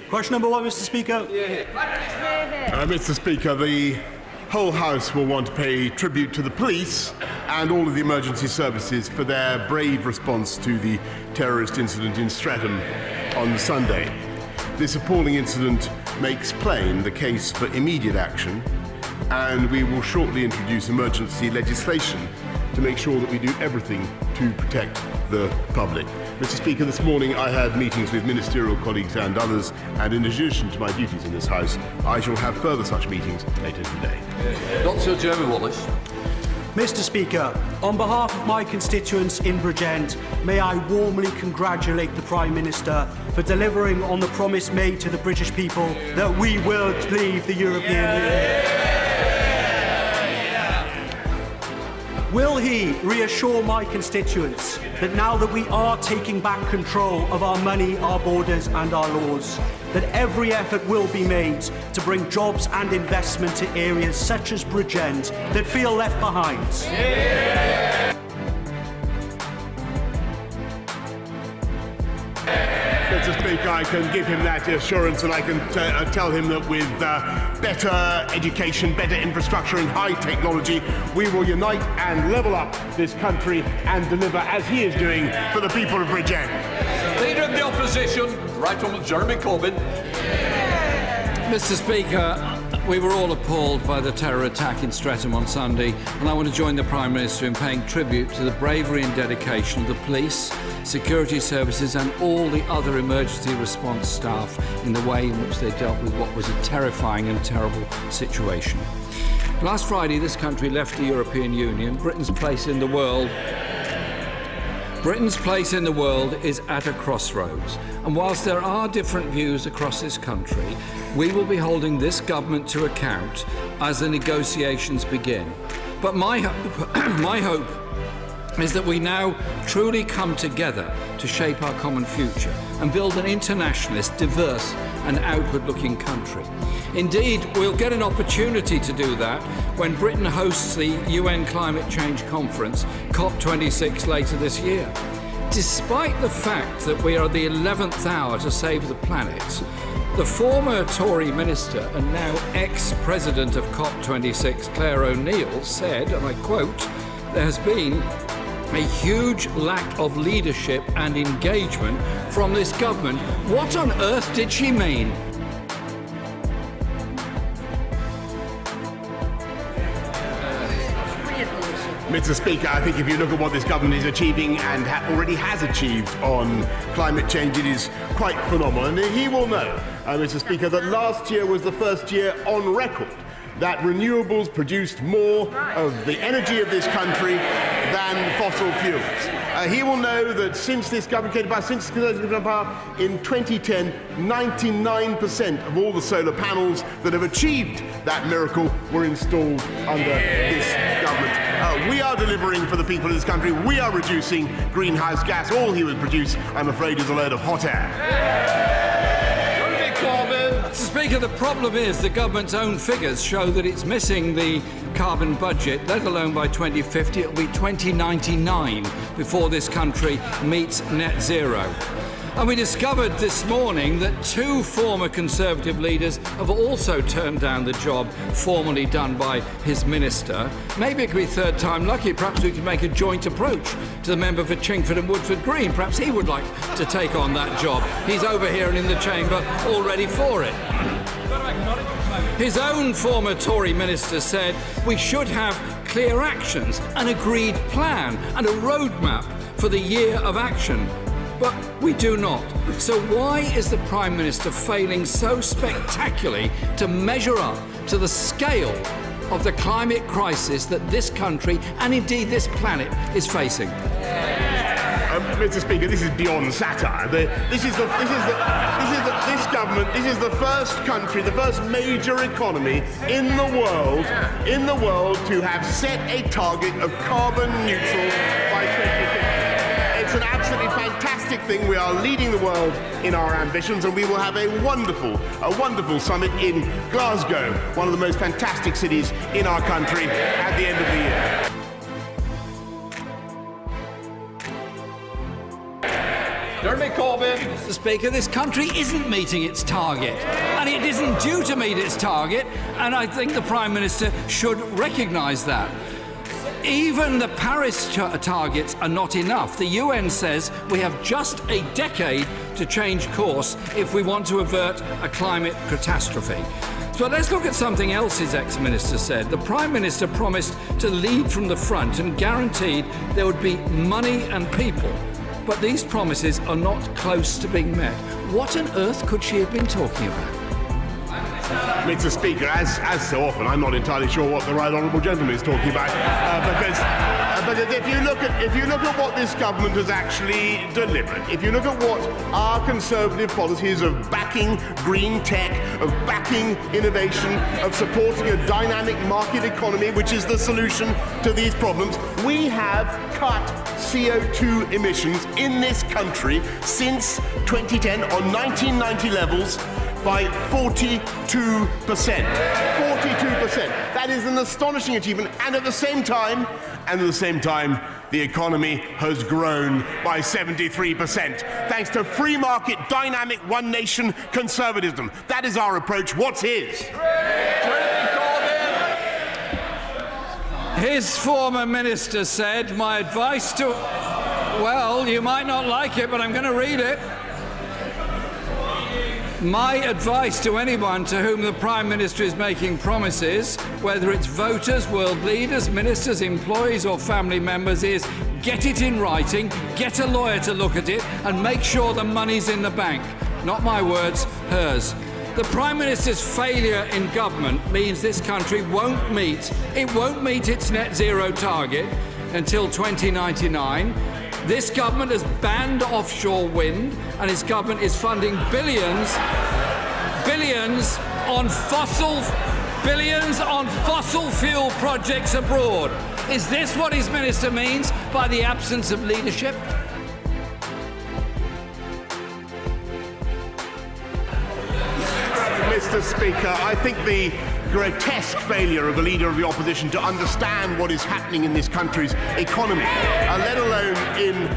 Question number 1, Mr. Speaker. Mr. Speaker, the whole House will want to pay tribute to the police and all of the emergency services for their brave response to the terrorist incident in Streatham on Sunday. This appalling incident makes plain the case for immediate action, and we will shortly introduce emergency legislation to make sure that we do everything to protect the public. Mr. Speaker, this morning I had meetings with ministerial colleagues and others, and in addition to my duties in this House, I shall have further such meetings later today. Dr. Jeremy Wallace. Mr. Speaker, on behalf of my constituents in Bridgend, may I warmly congratulate the Prime Minister for delivering on the promise made to the British people that we will leave the European Union. Will he reassure my constituents that now that we are taking back control of our money, our borders and our laws, that every effort will be made to bring jobs and investment to areas such as Bridgend that feel left behind? Mr. Speaker, I can give him that assurance, and I can tell him that with better education, better infrastructure and high technology, we will unite and level up this country and deliver, as he is doing, for the people of Bridgend. Leader of the Opposition, Right Honourable Jeremy Corbyn. Mr. Speaker, we were all appalled by the terror attack in Streatham on Sunday, and I want to join the Prime Minister in paying tribute to the bravery and dedication of the police, security services and all the other emergency response staff in the way in which they dealt with what was a terrifying and terrible situation. Last Friday, this country left the European Union. Britain's place in the world is at a crossroads. And whilst there are different views across this country, we will be holding this government to account as the negotiations begin. But my hope is that we now truly come together to shape our common future and build an internationalist, diverse and outward-looking country. Indeed, we'll get an opportunity to do that when Britain hosts the UN Climate Change Conference, COP26, later this year. Despite the fact that we are the 11th hour to save the planet, the former Tory minister and now ex-president of COP26, Claire O'Neill, said, and I quote, "There has been a huge lack of leadership and engagement from this government." What on earth did she mean? Mr. Speaker, I think if you look at what this government is achieving and already has achieved on climate change, it is quite phenomenal. And he will know, Mr. Speaker, that last year was the first year on record that renewables produced more of the energy of this country than fossil fuels. He will know that since this government came to power, in 2010, 99% of all the solar panels that have achieved that miracle were installed under this government. We are delivering for the people of this country. We are reducing greenhouse gas. All he would produce, I'm afraid, is a load of hot air. Mr. Speaker, the problem is the government's own figures show that it's missing the carbon budget, let alone by 2050. It'll be 2099 before this country meets net zero. And we discovered this morning that 2 former Conservative leaders have also turned down the job formerly done by his minister. Maybe it could be third time lucky. Perhaps we could make a joint approach to the member for Chingford and Woodford Green. Perhaps he would like to take on that job. He's over here and in the chamber all ready for it. His own former Tory minister said we should have clear actions, an agreed plan and a roadmap for the year of action. But we do not. So why is the Prime Minister failing so spectacularly to measure up to the scale of the climate crisis that this country and indeed this planet is facing? Mr. Speaker, this is beyond satire. This is the first country, the first major economy in the world to have set a target of carbon neutral by 2050. It's an absolutely fantastic thing. We are leading the world in our ambitions, and we will have a wonderful summit in Glasgow, one of the most fantastic cities in our country, at the end of the year. Jeremy Corbyn. Mr. Speaker, this country isn't meeting its target, and it isn't due to meet its target, and I think the Prime Minister should recognise that. Even the Paris targets are not enough. The UN says we have just a decade to change course if we want to avert a climate catastrophe. So let's look at something else his ex-minister said. The Prime Minister promised to lead from the front and guaranteed there would be money and people. But these promises are not close to being met. What on earth could she have been talking about? Mr. Speaker, as so often, I'm not entirely sure what the right honourable gentleman is talking about, but if you look at what this government has actually delivered, if you look at what our Conservative policies of backing green tech, of backing innovation, of supporting a dynamic market economy, which is the solution to these problems, we have cut CO2 emissions in this country since 2010 on 1990 levels by 42%. 42%. That is an astonishing achievement. And at the same time, the economy has grown by 73%. Thanks to free market, dynamic, one nation conservatism. That is our approach. What's his? His former minister said, my advice to... Well, you might not like it, but I'm going to read it. My advice to anyone to whom the Prime Minister is making promises, whether it's voters, world leaders, ministers, employees or family members, is get it in writing, get a lawyer to look at it and make sure the money's in the bank. Not my words, hers. The Prime Minister's failure in government means this country won't meet its net zero target until 2099. This government has banned offshore wind, and its government is funding billions on fossil fuel projects abroad. Is this what his minister means by the absence of leadership? Mr. Speaker, I think the grotesque failure of the Leader of the Opposition to understand what is happening in this country's economy, let alone in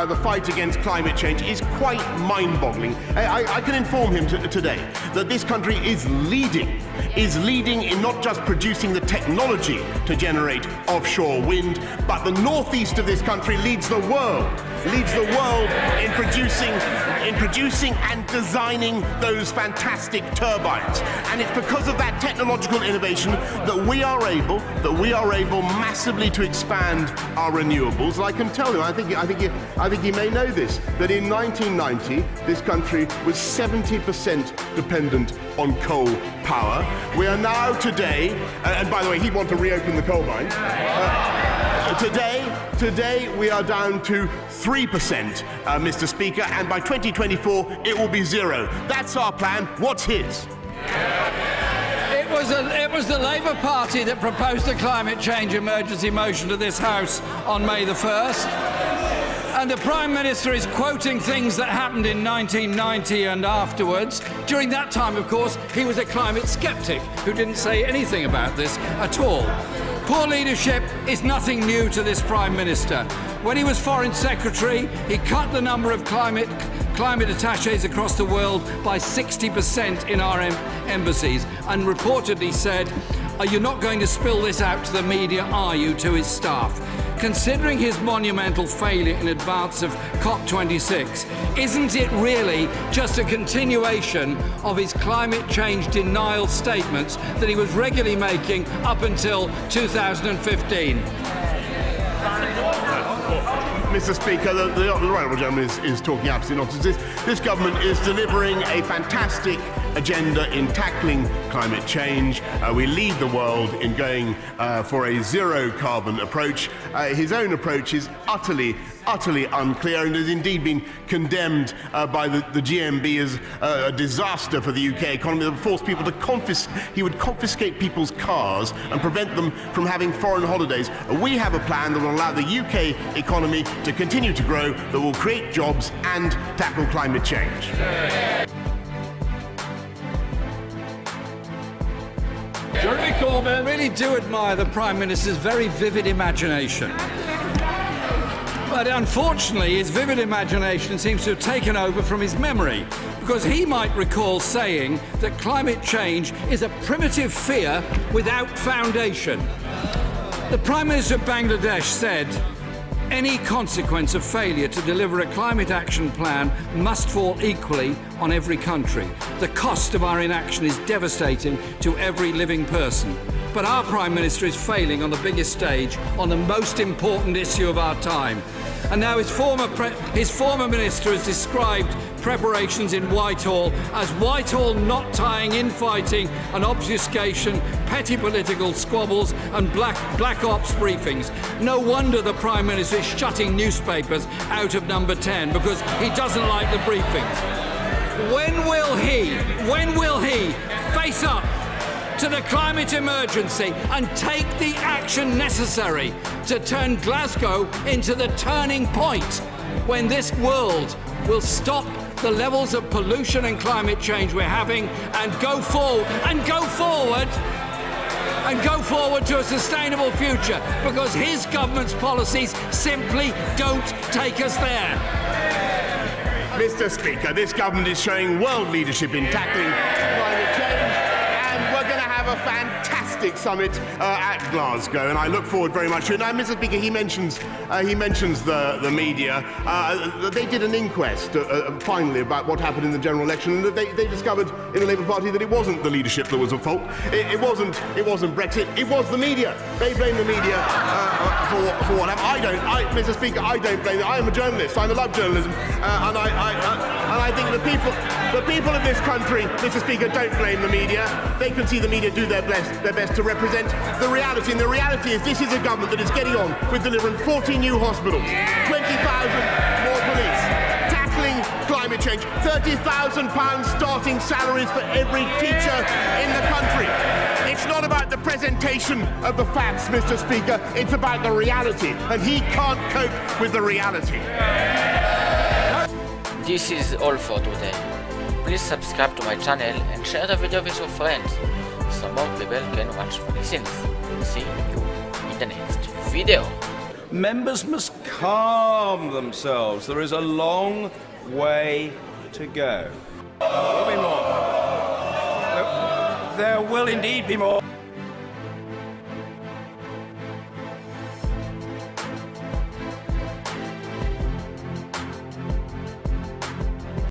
the fight against climate change, is quite mind-boggling. I can inform him today that this country is leading in not just producing the technology to generate offshore wind, but the northeast of this country leads the world in producing and designing those fantastic turbines. And it's because of that technological innovation that we are able massively to expand our renewables. And I can tell you, I think you may know this, that in 1990 this country was 70% dependent on coal power. We are now today, and by the way, he'd want to reopen the coal mines. Today we are down to 3%, Mr. Speaker, and by 2024 it will be zero. That's our plan. What's his? It was the Labour Party that proposed the climate change emergency motion to this House on May the 1st. And the Prime Minister is quoting things that happened in 1990 and afterwards. During that time, of course, he was a climate sceptic who didn't say anything about this at all. Poor leadership is nothing new to this Prime Minister. When he was Foreign Secretary, he cut the number of climate attachés across the world by 60% in our embassies, and reportedly said, "You're not going to spill this out to the media, are you?" to his staff. Considering his monumental failure in advance of COP26, isn't it really just a continuation of his climate change denial statements that he was regularly making up until 2015? Mr. Speaker, the right honourable gentleman is talking absolute nonsense. This government is delivering a fantastic agenda in tackling climate change. We lead the world in going for a zero-carbon approach. His own approach is utterly unclear and has indeed been condemned by the GMB as a disaster for the UK economy that would force people to he would confiscate people's cars and prevent them from having foreign holidays. We have a plan that will allow the UK economy to continue to grow, that will create jobs and tackle climate change. Jeremy Corbyn, I really do admire the Prime Minister's very vivid imagination. But unfortunately, his vivid imagination seems to have taken over from his memory, because he might recall saying that climate change is a primitive fear without foundation. The Prime Minister of Bangladesh said, "Any consequence of failure to deliver a climate action plan must fall equally on every country. The cost of our inaction is devastating to every living person." But our Prime Minister is failing on the biggest stage on the most important issue of our time. And now his former minister has described preparations in Whitehall as Whitehall not tying infighting and obfuscation, petty political squabbles and black ops briefings. No wonder the Prime Minister is shutting newspapers out of Number 10, because he doesn't like the briefings. When will he face up to the climate emergency and take the action necessary to turn Glasgow into the turning point when this world will stop the levels of pollution and climate change we're having and go forward to a sustainable future, because his government's policies simply don't take us there. Mr. Speaker, this government is showing world leadership in tackling climate change, and we're going to have a fantastic summit at Glasgow, and I look forward very much to it. Now, Mr. Speaker, he mentions the media. They did an inquest finally about what happened in the general election, and they discovered in the Labour Party that it wasn't the leadership that was at fault. It wasn't Brexit. It was the media. They blame the media for what happened. Mr. Speaker, I don't blame them. I am a journalist. I love journalism, and I think the people of this country, Mr. Speaker, don't blame the media. They can see the media do their best to represent the reality, and the reality is this is a government that is getting on with delivering 40 new hospitals, 20,000 more police, tackling climate change, £30,000 starting salaries for every teacher in the country. It's not about the presentation of the facts, Mr. Speaker, it's about the reality, and he can't cope with the reality. This is all for today. Please subscribe to my channel and share the video with your friends, so more people can watch funny things. See you in the next video. Members must calm themselves. There is a long way to go. There will be more. There will indeed be more.